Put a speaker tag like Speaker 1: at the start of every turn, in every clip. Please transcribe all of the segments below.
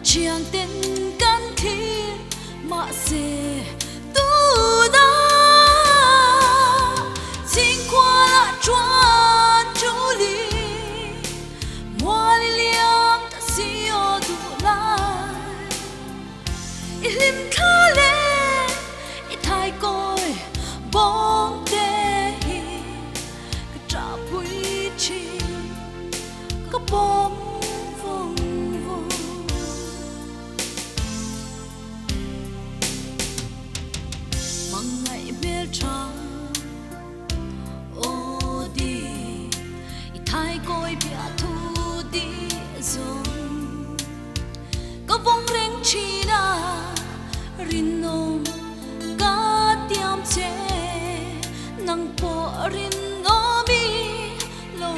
Speaker 1: chiang tên can khi mà sẽ tu da xin qua là chuan chú li mua li liam ta si o du lai ilim kha le i thai coi bong te hi ka tra pui chi ka bom vong vong mang ngày bel tra o đi i thai coi bia thu đi zong ka vong reng chi na rin nom ka tiam che nang po rin nomi lo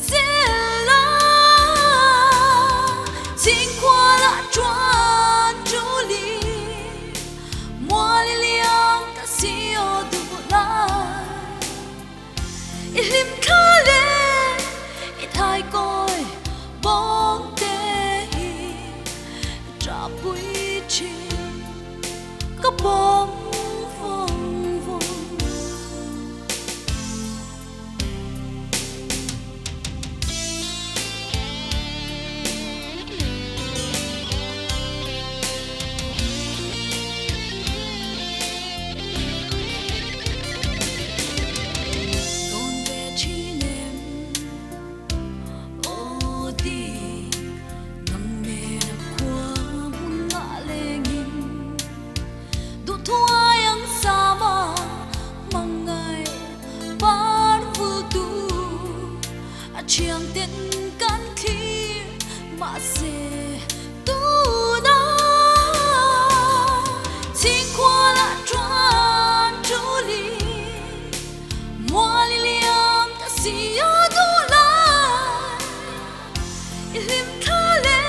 Speaker 1: se la xin qua la chuan chú li mua li liang ta si o du lai ilim kha le i thai coi bong te hi tra pui chi ka bom vong vong don ve chi nem o di ngam me kwa mun nga lengin du thua yang sama mangai par vu tu a chiang tên can khi mà sẽ tu da xin qua là chuan chú li mua li liam ta si o du lai ilim kha le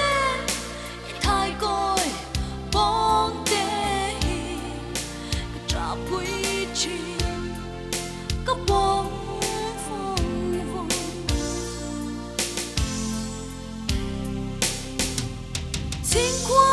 Speaker 1: i thai coi bong te hi ka tra pui chi ka bom vong vong xin qua